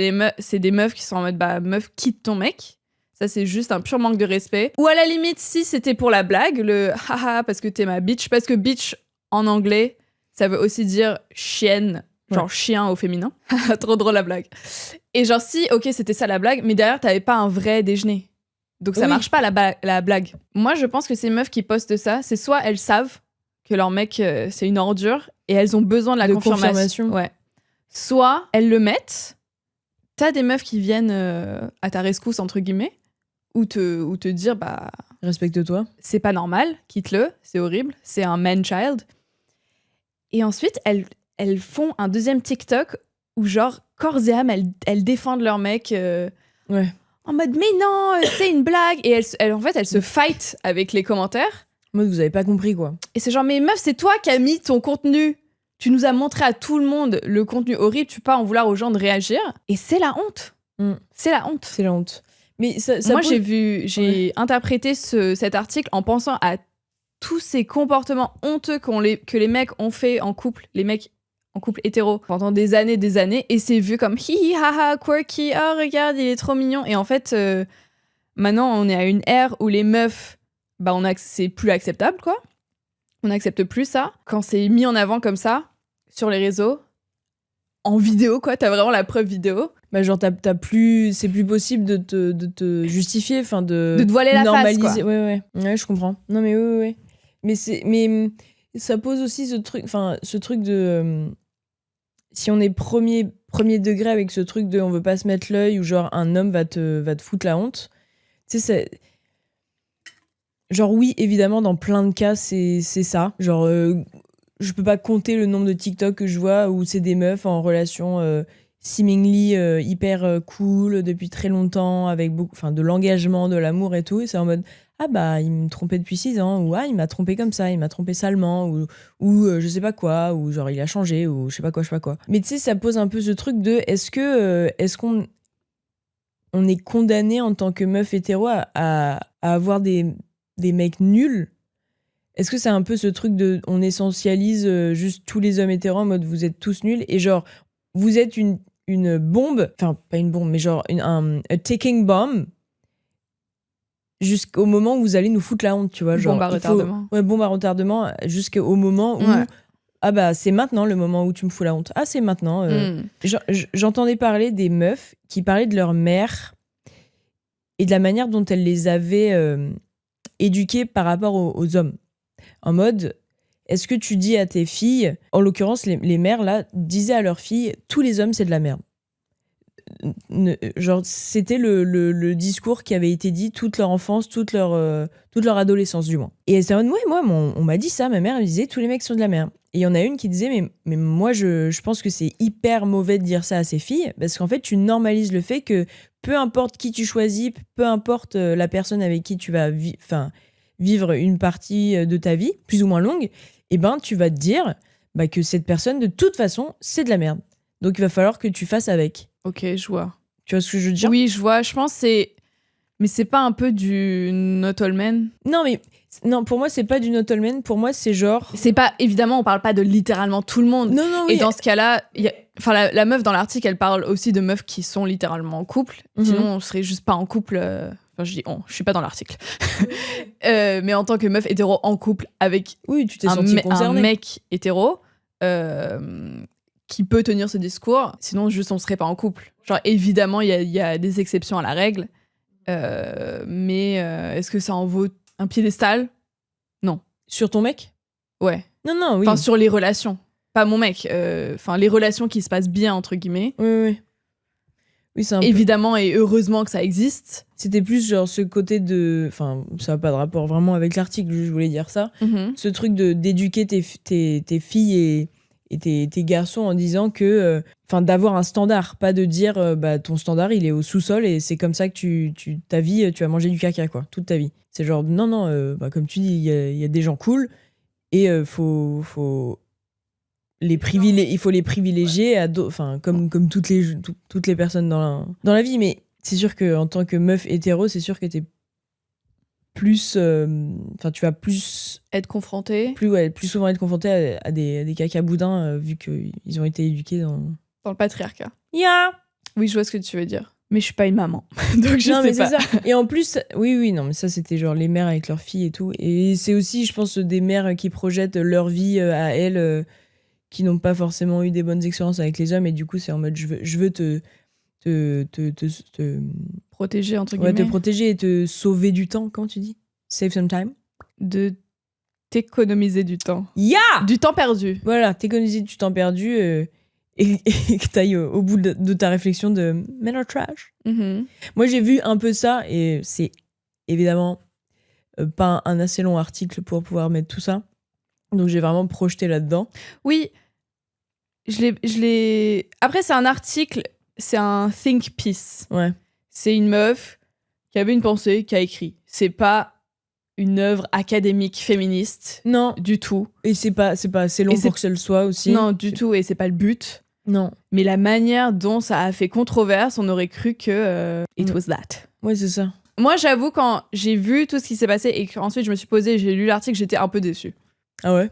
des meufs qui sont en mode bah meuf quitte ton mec. Ça c'est juste un pur manque de respect. Ou à la limite si c'était pour la blague le haha parce que t'es ma bitch, parce que bitch en anglais ça veut aussi dire chienne. Genre chien au féminin. Trop drôle la blague. Et genre si, ok, c'était ça la blague, mais derrière, t'avais pas un vrai déjeuner. Donc ça marche pas la blague. Moi, je pense que ces meufs qui postent ça, c'est soit elles savent que leur mec, c'est une ordure, et elles ont besoin de la confirmation. Ouais. Soit elles le mettent, t'as des meufs qui viennent à ta rescousse, entre guillemets, ou te dire, bah... Respecte-toi. C'est pas normal, quitte-le, c'est horrible, c'est un man-child. Et ensuite, elles font un deuxième TikTok où genre corps et âme elles défendent leur mec en mode mais non c'est une blague et elles se fight avec les commentaires. Moi vous avez pas compris quoi. Et c'est genre mais meuf c'est toi qui as mis ton contenu, tu nous as montré à tout le monde le contenu horrible, tu peux pas en vouloir aux gens de réagir et c'est la honte. C'est la honte. Mais ça moi j'ai interprété cet article en pensant à tous ces comportements honteux que les mecs ont fait en couple, les mecs en couple hétéro pendant des années, et c'est vu comme hi hi ha ha quirky, oh regarde il est trop mignon. Et en fait maintenant on est à une ère où les meufs bah c'est plus acceptable quoi, on n'accepte plus ça quand c'est mis en avant comme ça sur les réseaux en vidéo quoi, t'as vraiment la preuve vidéo. Bah genre c'est plus possible de te justifier, enfin de te voiler la normaliser. face quoi. Ouais je comprends. Non mais ouais. Mais ça pose aussi ce truc de si on est premier degré avec ce truc de on veut pas se mettre l'œil ou genre un homme va te foutre la honte. Tu sais genre oui évidemment dans plein de cas c'est ça. Genre je peux pas compter le nombre de TikTok que je vois où c'est des meufs en relation seemingly hyper cool depuis très longtemps avec beaucoup de l'engagement, de l'amour et tout et c'est en mode ah bah il me trompait depuis 6 ans ou ah il m'a trompé comme ça, il m'a trompé salement ou je sais pas quoi ou genre il a changé ou je sais pas quoi. Mais tu sais ça pose un peu ce truc de est-ce qu'on est condamné en tant que meuf hétéro à avoir des mecs nuls est-ce que c'est un peu ce truc de on essentialise juste tous les hommes hétéros en mode vous êtes tous nuls et genre vous êtes une bombe, enfin pas une bombe mais genre a ticking bomb jusqu'au moment où vous allez nous foutre la honte, tu vois, genre Bombe à retardement. Ouais, bombe à retardement jusqu'au moment où Ouais. ah bah c'est maintenant le moment où tu me fous la honte. Ah c'est maintenant. J'entendais parler des meufs qui parlaient de leur mère et de la manière dont elles les avaient éduquées par rapport aux hommes. En mode, est-ce que tu dis à tes filles, en l'occurrence les mères là, disaient à leurs filles, tous les hommes c'est de la merde. Genre c'était le discours qui avait été dit toute leur enfance, toute leur adolescence du moins. Et c'est en mode, ouais, moi on m'a dit ça, ma mère elle me disait tous les mecs sont de la merde. Et il y en a une qui disait mais moi je pense que c'est hyper mauvais de dire ça à ses filles parce qu'en fait tu normalises le fait que peu importe qui tu choisis, peu importe la personne avec qui tu vas vivre une partie de ta vie plus ou moins longue, et ben tu vas te dire que cette personne de toute façon c'est de la merde. Donc il va falloir que tu fasses avec. Ok, je vois. Tu vois ce que je veux dire? Oui, je vois. Je pense que c'est... Mais c'est pas un peu du not all men? Non, pour moi, c'est pas du not all men. Pour moi, c'est genre... C'est pas... Évidemment, on parle pas de littéralement tout le monde. Non, oui. Et dans ce cas-là, enfin, la meuf dans l'article, elle parle aussi de meufs qui sont littéralement en couple. Sinon, on serait juste pas en couple... Enfin, je dis on, je suis pas dans l'article. Mais en tant que meuf hétéro en couple avec oui, tu t'es senti concernée. Un mec hétéro qui peut tenir ce discours, sinon juste on serait pas en couple. Genre évidemment, il y a des exceptions à la règle, mais est-ce que ça en vaut un piédestal? Non. Sur ton mec? Ouais. Non, oui. Enfin, sur les relations. Pas mon mec. Enfin, les relations qui se passent bien, entre guillemets. Oui. Oui, c'est un évidemment et heureusement que ça existe. C'était plus genre ce côté de... Enfin, ça n'a pas de rapport vraiment avec l'article, je voulais dire ça. Ce truc d'éduquer tes filles et tes garçons en disant que... Enfin, d'avoir un standard, pas de dire ton standard, il est au sous-sol et c'est comme ça que ta vie, tu vas manger du caca, quoi, toute ta vie. C'est genre, non, comme tu dis, il y a des gens cool et il faut les privilégier comme toutes les personnes dans la vie. Mais c'est sûr qu'en tant que meuf hétéro, c'est sûr que t'es plus... tu vas plus... Être confronté. Plus souvent être confronté à des caca-boudins vu qu'ils ont été éduqués dans le patriarcat. Yeah. Oui, je vois ce que tu veux dire. Mais je suis pas une maman. Donc je sais pas. C'est ça. Et en plus, oui, non, mais ça, c'était genre les mères avec leurs filles et tout. Et c'est aussi, je pense, des mères qui projettent leur vie à elles, qui n'ont pas forcément eu des bonnes expériences avec les hommes. Et du coup, c'est en mode, je veux te protéger, entre guillemets. Ouais, te protéger et te sauver du temps, comment tu dis? Save some time. De t'économiser du temps. Yeah! Du temps perdu. Voilà, t'économiser du temps perdu et que t'ailles au bout de ta réflexion de men are trash. Moi, j'ai vu un peu ça et c'est évidemment pas un assez long article pour pouvoir mettre tout ça. Donc, j'ai vraiment projeté là-dedans. Oui, je l'ai... Après, c'est un article, c'est un think piece. Ouais. C'est une meuf qui avait une pensée, qui a écrit. C'est pas une œuvre académique féministe. Non. Du tout. Et c'est pas assez long pour que ça le soit aussi. Non, du tout. Et c'est pas le but. Non. Mais la manière dont ça a fait controverse, on aurait cru que it was that. Ouais, c'est ça. Moi, j'avoue, quand j'ai vu tout ce qui s'est passé et qu'ensuite je me suis posée, j'ai lu l'article, j'étais un peu déçue. Ah ouais?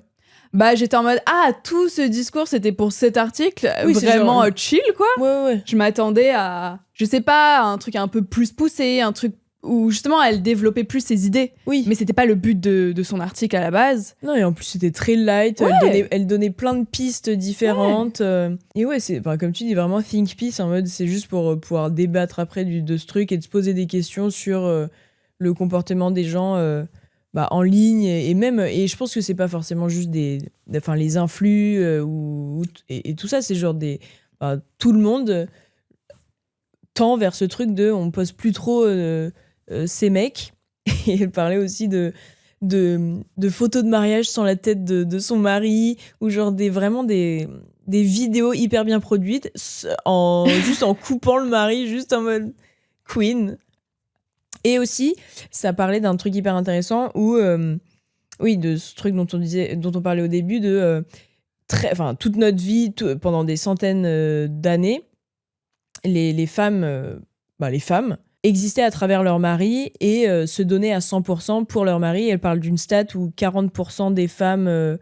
J'étais en mode, tout ce discours, c'était pour cet article. Oui, vraiment genre... chill, quoi. Ouais. Je m'attendais à, je sais pas, un truc un peu plus poussé, un truc où justement elle développait plus ses idées. Oui. Mais c'était pas le but de son article à la base. Non, et en plus c'était très light. Ouais. Elle donnait plein de pistes différentes. Ouais. Et ouais, c'est comme tu dis, vraiment think piece, en mode c'est juste pour pouvoir débattre après de ce truc et de se poser des questions sur le comportement des gens en ligne et même, et je pense que c'est pas forcément juste les influx et tout ça, c'est genre tout le monde tend vers ce truc de on pose plus trop ces mecs. Et elle parlait aussi de photos de mariage sans la tête de son mari, ou genre vraiment des vidéos hyper bien produites juste en coupant le mari, juste en mode queen. Et aussi, ça parlait d'un truc hyper intéressant où, de ce truc dont on parlait au début, de toute notre vie, pendant des centaines d'années, les femmes existaient à travers leur mari et se donnaient à 100% pour leur mari. Elle parle d'une stat où 40% des femmes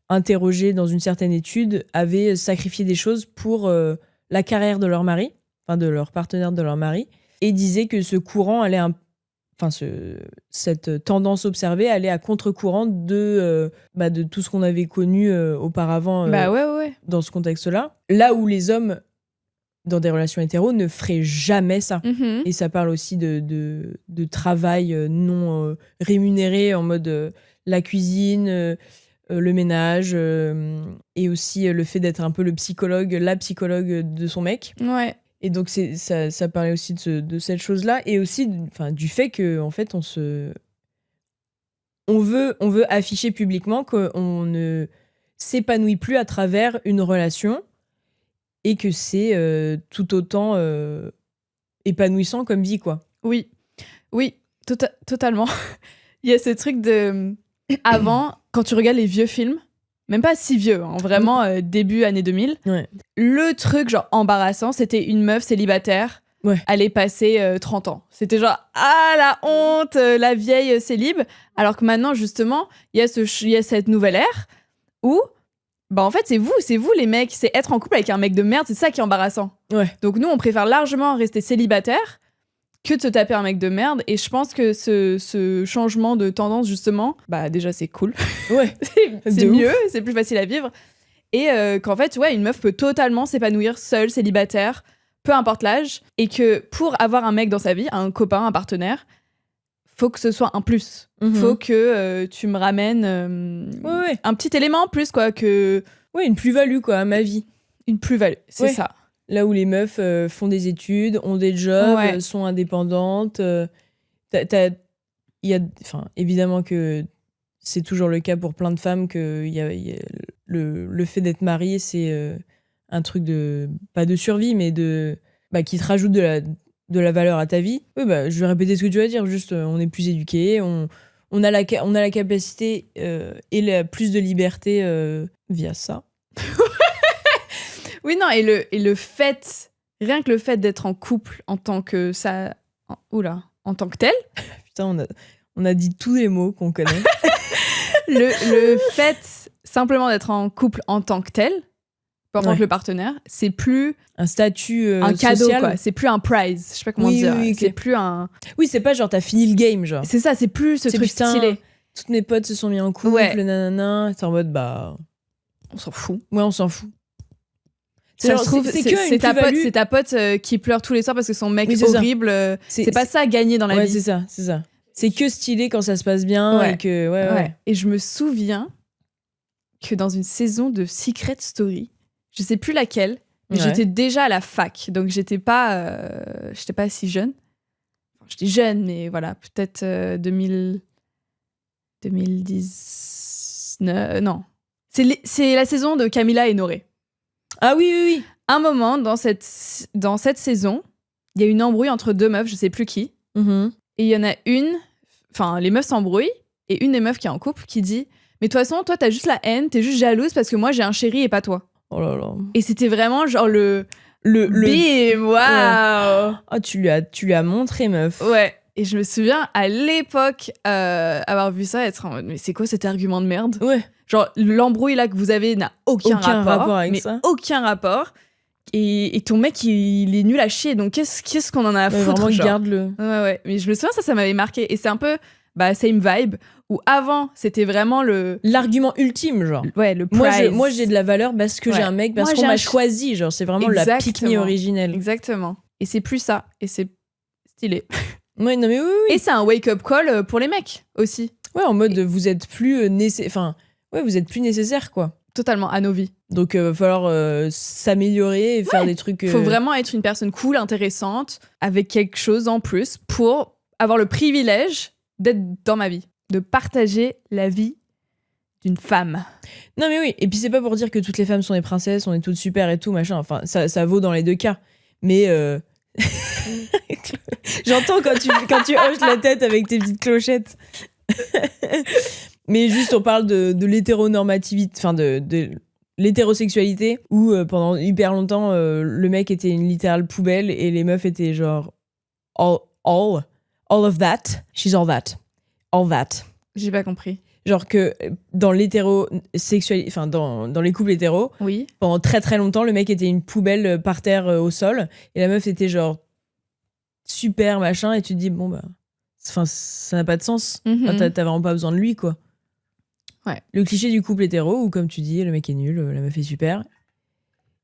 interrogées dans une certaine étude avaient sacrifié des choses pour la carrière de leur mari, enfin de leur partenaire de leur mari, et disaient que ce courant allait cette tendance observée allait à contre-courant de tout ce qu'on avait connu auparavant ouais. dans ce contexte-là. Là où les hommes, dans des relations hétéros, ne feraient jamais ça. Mhm. Et ça parle aussi de travail non rémunéré, en mode la cuisine, le ménage, et aussi le fait d'être un peu la psychologue de son mec. Ouais. Et donc ça parlait aussi de cette chose-là, et aussi du fait que en fait on veut afficher publiquement qu'on ne s'épanouit plus à travers une relation, et que c'est tout autant épanouissant comme vie, quoi. Oui, totalement. Il y a ce truc de... Avant, quand tu regardes les vieux films, même pas si vieux, hein, vraiment début années 2000, Ouais. le truc genre embarrassant, c'était une meuf célibataire, allait passer 30 ans. C'était genre, ah la honte, la vieille célib. Alors que maintenant, justement, il y a cette nouvelle ère où, en fait, c'est vous les mecs, c'est être en couple avec un mec de merde, c'est ça qui est embarrassant. Ouais. Donc nous, on préfère largement rester célibataire que de se taper un mec de merde. Et je pense que ce changement de tendance, justement, déjà, c'est cool. Ouais. c'est mieux, c'est plus facile à vivre. Et qu'en fait, une meuf peut totalement s'épanouir seule, célibataire, peu importe l'âge. Et que pour avoir un mec dans sa vie, un copain, un partenaire, faut que ce soit un plus. Faut que tu me ramènes un petit élément en plus, quoi. Une plus-value, quoi, à ma vie. Une plus-value, c'est ça. Là où les meufs font des études, ont des jobs, sont indépendantes. Évidemment que c'est toujours le cas pour plein de femmes, que le fait d'être mariée, c'est un truc pas de survie, mais qui te rajoute de la valeur à ta vie. Oui, je vais répéter ce que tu vas dire, juste on est plus éduqués, on a la capacité et plus de liberté via ça. Oui, non, et le fait, rien que le fait d'être en couple en tant que ça... en tant que tel. Putain, on a dit tous les mots qu'on connaît. le fait simplement d'être en couple en tant que tel, peu importe le partenaire, c'est plus... un statut un cadeau, social. quoi. C'est plus un prize, je sais pas comment dire. Oui, c'est plus un... Oui, c'est pas genre t'as fini le game, genre. C'est ça, c'est plus ce truc stylé. Toutes mes potes se sont mis en couple, nanana. T'es en mode, on s'en fout. Ouais, on s'en fout. Ça se trouve, c'est ta pote qui pleure tous les soirs parce que son mec est horrible. C'est pas ça à gagner dans la vie. C'est ça. C'est que stylé quand ça se passe bien. Et que, Et je me souviens que dans une saison de Secret Story, je sais plus laquelle, mais j'étais déjà à la fac, donc j'étais pas si jeune. J'étais jeune, mais voilà, peut-être 2019. Non. C'est la saison de Camilla et Noré. Ah oui. Un moment, dans cette saison, il y a une embrouille entre deux meufs, je sais plus qui. Mm-hmm. Et il y en a une... Enfin, les meufs s'embrouillent. Et une des meufs qui est en couple qui dit « Mais de toute façon, toi, t'as juste la haine, t'es juste jalouse parce que moi, j'ai un chéri et pas toi. » Oh là là. Et c'était vraiment genre le bim, waouh. Oh, tu lui as montré, meuf. Ouais. Et je me souviens, à l'époque, avoir vu ça, être en mode « Mais c'est quoi cet argument de merde ?» Ouais. Genre, l'embrouille là que vous avez n'a aucun rapport avec ça. Aucun rapport. Et ton mec, il est nul à chier. Donc, qu'est-ce qu'on en a à foutre, vraiment, genre. garde-le. Ouais. Mais je me souviens, ça m'avait marqué. Et c'est un peu, same vibe. Où avant, c'était vraiment l'argument ultime, genre. Ouais, le prize. Moi, j'ai de la valeur parce que j'ai un mec, parce qu'on m'a choisi. Genre, c'est vraiment la pick-me originelle. Exactement. Et c'est plus ça. Et c'est stylé. Ouais, non, mais oui. Et c'est un wake-up call pour les mecs aussi. Ouais, en mode, vous êtes plus vous êtes plus nécessaire, quoi. Totalement, à nos vies. Donc, il va falloir s'améliorer et faire des trucs... Faut vraiment être une personne cool, intéressante, avec quelque chose en plus pour avoir le privilège d'être dans ma vie, de partager la vie d'une femme. Non, mais oui. Et puis, c'est pas pour dire que toutes les femmes sont des princesses, on est toutes super et tout, machin. Enfin, ça vaut dans les deux cas. Mais... J'entends quand tu hoches la tête avec tes petites clochettes. Mais juste, on parle de l'hétéronormativité, enfin de l'hétérosexualité, où pendant hyper longtemps, le mec était une littérale poubelle et les meufs étaient genre all of that, she's all that. All that. J'ai pas compris. Genre que dans l'hétérosexualité, enfin dans les couples hétéros, Oui. pendant très très longtemps, le mec était une poubelle par terre au sol et la meuf était genre super machin et tu te dis bon bah enfin ça n'a pas de sens. Mhm. Enfin, t'as vraiment pas besoin de lui quoi. Ouais. Le cliché du couple hétéro où comme tu dis le mec est nul, la meuf est super.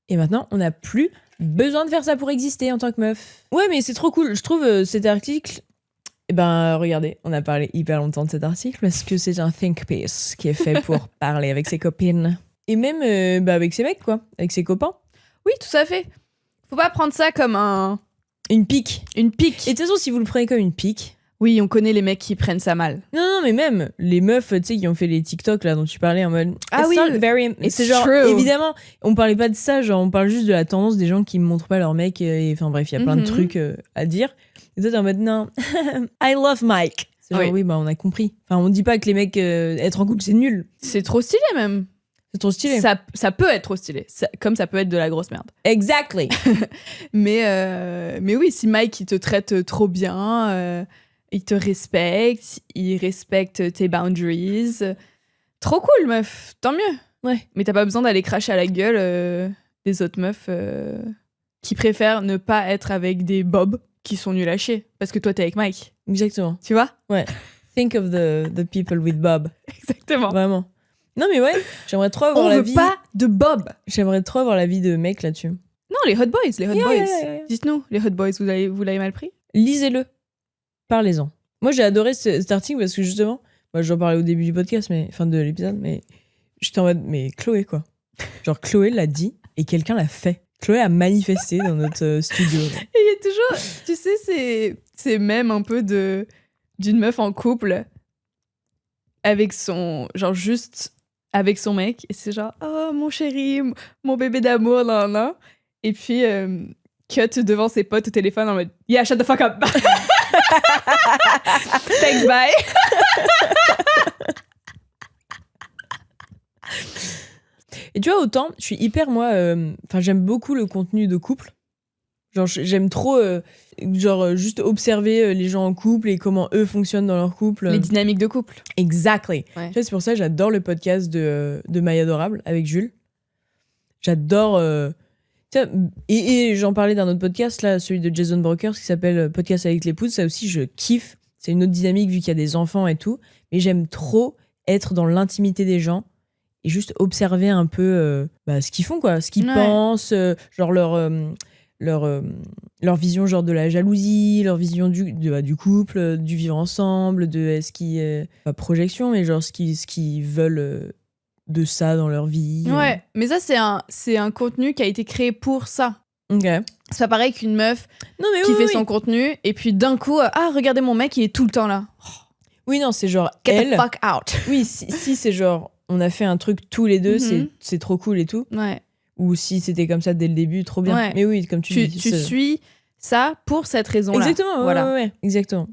Et maintenant, on n'a plus besoin de faire ça pour exister en tant que meuf. Ouais, mais c'est trop cool. Je trouve cet article. Eh ben, regardez, on a parlé hyper longtemps de cet article parce que c'est un think piece qui est fait pour parler avec ses copines. Et même avec ses mecs, quoi. Avec ses copains. Oui, tout à fait. Faut pas prendre ça comme Une pique. une pique. Et de toute façon, si vous le prenez comme une pique. Oui, on connaît les mecs qui prennent ça mal. Non, mais même les meufs, tu sais, qui ont fait les TikTok là dont tu parlais en mode. Ah It's oui, not very... it's C'est genre, true. évidemment, on parlait pas de ça, genre, on parle juste de la tendance des gens qui montrent pas leur mec. Et enfin, bref, il y a plein de Mhm. trucs à dire. Et toi, t'es en mode, non, I love Mike. C'est genre, oui, bah, on a compris. Enfin, on dit pas que les mecs, être en couple, c'est nul. C'est trop stylé même. C'est trop stylé. Ça peut être trop stylé. Comme ça peut être de la grosse merde. Exactly. Mais oui, si Mike il te traite trop bien, il te respecte, il respecte tes boundaries, trop cool meuf, tant mieux. Ouais. Mais t'as pas besoin d'aller cracher à la gueule des autres meufs qui préfèrent ne pas être avec des bobs qui sont nuls à chier. Parce que toi t'es avec Mike, Exactement. tu vois? Think of the people with Bob. Exactement. Vraiment. Non, mais ouais, j'aimerais trop avoir On la veut vie. pas de bob. J'aimerais trop avoir la vie de mec là-dessus. Non, les hot boys, les hot Yeah, boys. yeah. Dites-nous, les hot boys, vous l'avez mal pris? Lisez-le. Parlez-en. Moi, j'ai adoré cet article parce que justement, moi, j'en parlais au début du podcast, fin de l'épisode, mais j'étais en mode, mais Chloé, quoi. Genre, Chloé l'a dit et quelqu'un l'a fait. Chloé a manifesté dans notre studio. Et il y a toujours, tu sais, c'est même un peu d'une meuf en couple avec son, genre juste avec son mec. Et c'est genre, oh mon chéri, mon bébé d'amour, nan, nan. Et puis, cut devant ses potes au téléphone en mode, yeah, shut the fuck up. Thanks, bye. Et tu vois, autant, je suis hyper, moi, j'aime beaucoup le contenu de couple. Genre, j'aime trop, juste observer les gens en couple et comment eux fonctionnent dans leur couple. Les dynamiques de couple. Exactly. Ouais. Tu vois, c'est pour ça que j'adore le podcast de My Adorable avec Jules. J'adore. Tu vois, et j'en parlais d'un autre podcast, là, celui de Jason Brokers, qui s'appelle Podcast avec l'épouse. Ça aussi, je kiffe. C'est une autre dynamique vu qu'il y a des enfants et tout. Mais j'aime trop être dans l'intimité des gens et juste observer un peu ce qu'ils font, quoi. Ce qu'ils pensent, genre leur vision genre de la jalousie, leur vision du couple, du vivre ensemble, de ce qui pas projection, mais genre ce qu'ils veulent de ça dans leur vie. Ouais, mais ça, c'est un contenu qui a été créé pour ça. Ok. C'est pas pareil qu'une meuf Non, mais qui oui, fait oui. son contenu et puis d'un coup, ah, regardez mon mec, il est tout le temps là. Oui, non, c'est genre Get elle. the fuck out. Oui, si c'est genre on a fait un truc tous les deux, Mhm. c'est trop cool et tout. Ouais. Ou si c'était comme ça dès le début, trop bien. Ouais. Mais oui, comme tu dis. Tu suis ça pour cette raison-là. Exactement, ouais, voilà. ouais, exactement.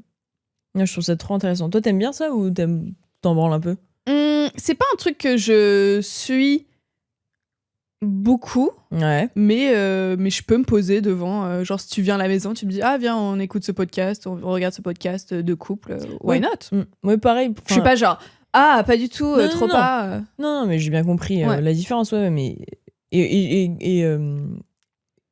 Ouais, je trouve ça trop intéressant. Toi, t'aimes bien ça ou t'en branles un peu? C'est pas un truc que je suis beaucoup, Ouais. mais je peux me poser devant. Genre, si tu viens à la maison, tu me dis, ah, viens, on écoute ce podcast, on regarde ce podcast de couple. Why Oui. not? Ouais, pareil. Je suis pas genre, ah, pas du tout, Non, trop non. pas. Non, mais j'ai bien compris Ouais. la différence, ouais, mais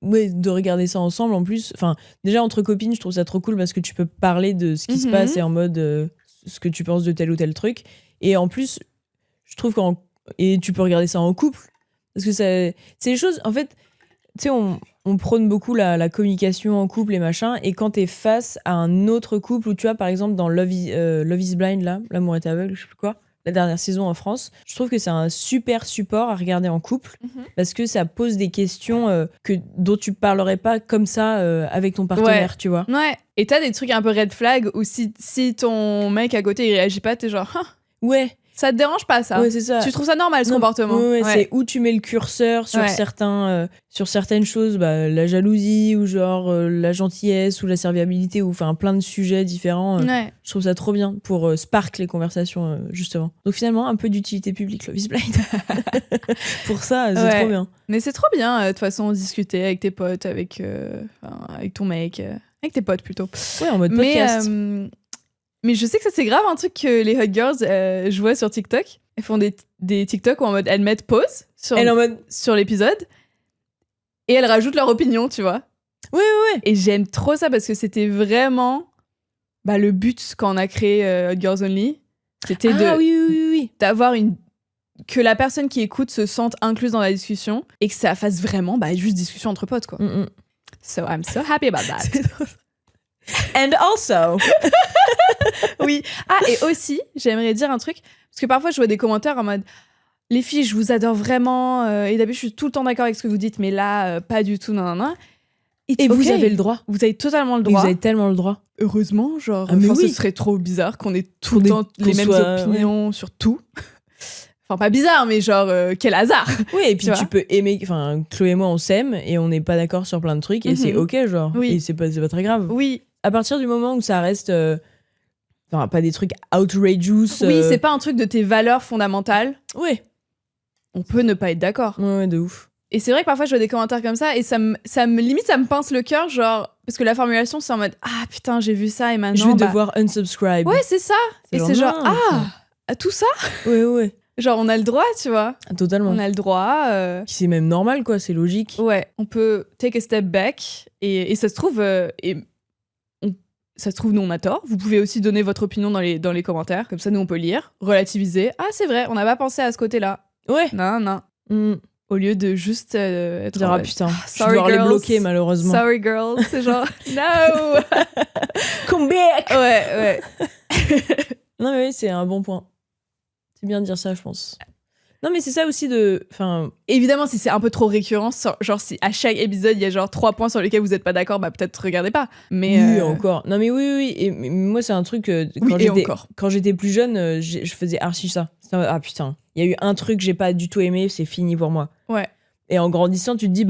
ouais, de regarder ça ensemble en plus. Enfin, déjà entre copines, je trouve ça trop cool parce que tu peux parler de ce qui se Mhm. passe et en mode ce que tu penses de tel ou tel truc. Et en plus, je trouve et tu peux regarder ça en couple parce que c'est des choses. En fait, tu sais, on prône beaucoup la communication en couple et machin. Et quand t'es face à un autre couple, ou tu vois, par exemple, dans Love is Blind, là, L'amour est aveugle, je sais plus quoi, la dernière saison en France, je trouve que c'est un super support à regarder en couple parce que ça pose des questions dont tu parlerais pas comme ça avec ton partenaire, tu vois. Ouais. Et t'as des trucs un peu red flag où si ton mec à côté il réagit pas, t'es genre, ah, Ouais, ça te dérange pas ça? ouais, c'est ça. Tu trouves ça normal ce Non, comportement? ouais, Ouais. c'est où tu mets le curseur sur Ouais. sur certaines choses, la jalousie ou genre la gentillesse ou la serviabilité ou enfin plein de sujets différents. Ouais. Je trouve ça trop bien pour spark les conversations justement. Donc finalement un peu d'utilité publique, Love is Blind. Pour ça, c'est Ouais. trop bien. Mais c'est trop bien de toute façon discuter avec tes potes, avec ton mec. Avec tes potes plutôt. Ouais, en mode podcast. Mais je sais que ça, c'est grave un truc que les hot girls, je vois sur TikTok. Elles font des TikTok où en mode elles mettent pause Elle est en mode. sur l'épisode et elles rajoutent leur opinion, tu vois. Ouais. Et j'aime trop ça parce que c'était vraiment le but quand on a créé Hot Girls Only. C'était oui. d'avoir que la personne qui écoute se sente incluse dans la discussion et que ça fasse vraiment juste discussion entre potes, quoi. So I'm so happy about that. And also. Oui. Ah, et aussi, j'aimerais dire un truc, parce que parfois je vois des commentaires en mode les filles, je vous adore vraiment, et d'habitude je suis tout le temps d'accord avec ce que vous dites, mais là, pas du tout, non. Et vous avez le droit. Vous avez totalement le Et droit. vous avez tellement le droit. Heureusement, genre, Ah, mais ce oui. serait trop bizarre qu'on ait tout le temps les mêmes opinions sur tout. Enfin, pas bizarre, mais genre, quel hasard. Oui, et puis Tu tu peux aimer. Enfin, Chloé et moi, on s'aime et on n'est pas d'accord sur plein de trucs et c'est ok, genre. Oui. Et c'est pas très grave. Oui. À partir du moment où ça reste. Enfin, pas des trucs outrageous. Oui, c'est pas un truc de tes valeurs fondamentales. Ouais. On peut ne pas être d'accord. Ouais, de ouf. Et c'est vrai que parfois je vois des commentaires comme ça et ça me pince le cœur, genre, parce que la formulation c'est en mode ah putain, j'ai vu ça et maintenant. Je vais devoir unsubscribe. Ouais, c'est ça. Et c'est genre à tout ça. Ouais. Genre, on a le droit, tu vois. Totalement. On a le droit. C'est même normal, quoi, c'est logique. Ouais, on peut take a step back et ça se trouve. Ça se trouve, nous, on a tort. Vous pouvez aussi donner votre opinion dans les commentaires. Comme ça, nous, on peut lire, relativiser. Ah, c'est vrai, on n'a pas pensé à ce côté-là. Ouais. Non. Au lieu de juste être. Dire, putain, je vais sorry devoir les girls. bloquer, malheureusement. Sorry, girls. C'est genre, no. Come back. Ouais. Non, mais oui, c'est un bon point. C'est bien de dire ça, je pense. Non, mais c'est ça aussi de. Enfin, évidemment, si c'est un peu trop récurrent, genre si à chaque épisode il y a genre 3 points sur lesquels vous n'êtes pas d'accord, peut-être regardez pas. Mais oui, encore. Non, mais oui. Et moi, c'est un truc. Quand j'étais plus jeune, je faisais archi ça. Ah putain, il y a eu un truc que j'ai pas du tout aimé, c'est fini pour moi. Ouais. Et en grandissant, tu te dis,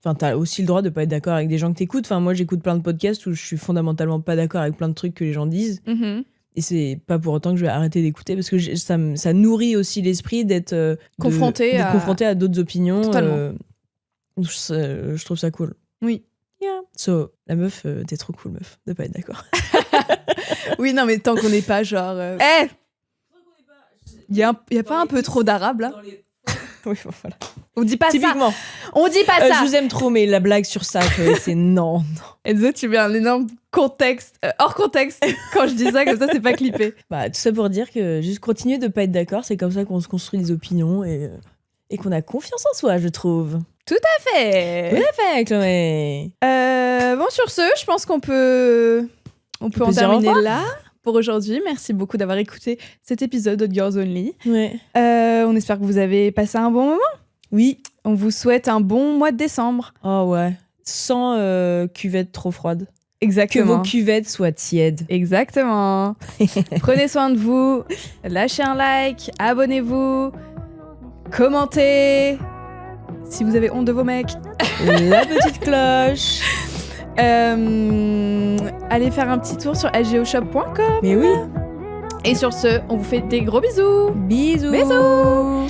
enfin, t'as aussi le droit de pas être d'accord avec des gens que t'écoutes. Enfin, moi, j'écoute plein de podcasts où je suis fondamentalement pas d'accord avec plein de trucs que les gens disent. Mm-hmm. Et c'est pas pour autant que je vais arrêter d'écouter parce que ça nourrit aussi l'esprit d'être confronté à d'autres opinions. Totalement. Je trouve ça cool. Oui. Yeah. So, la meuf, t'es trop cool, meuf, de pas être d'accord. Oui, non, mais tant qu'on n'est pas genre. Il y a pas un peu trop d'arabe là. Oui, voilà. On dit pas Typiquement. ça. On dit pas ça. Je vous aime trop, mais la blague sur ça, c'est non. Enzo, tu mets un énorme contexte, hors contexte. Quand je dis ça, comme ça, c'est pas clippé. Tout ça pour dire que juste continuer de pas être d'accord, c'est comme ça qu'on se construit des opinions et qu'on a confiance en soi, je trouve. Tout à fait. Tout à fait, Chloé. Bon, sur ce, je pense qu'on peut en terminer là pour aujourd'hui. Merci beaucoup d'avoir écouté cet épisode de Girls Only. Ouais. On espère que vous avez passé un bon moment. Oui. On vous souhaite un bon mois de décembre. Oh ouais. Sans cuvette trop froide. Exactement. Que vos cuvettes soient tièdes. Exactement. Prenez soin de vous. Lâchez un like. Abonnez-vous. Commentez. Si vous avez honte de vos mecs. La petite cloche. Allez faire un petit tour sur lgoshop.com. Mais oui. Et sur ce, on vous fait des gros bisous. Bisous. Bisous.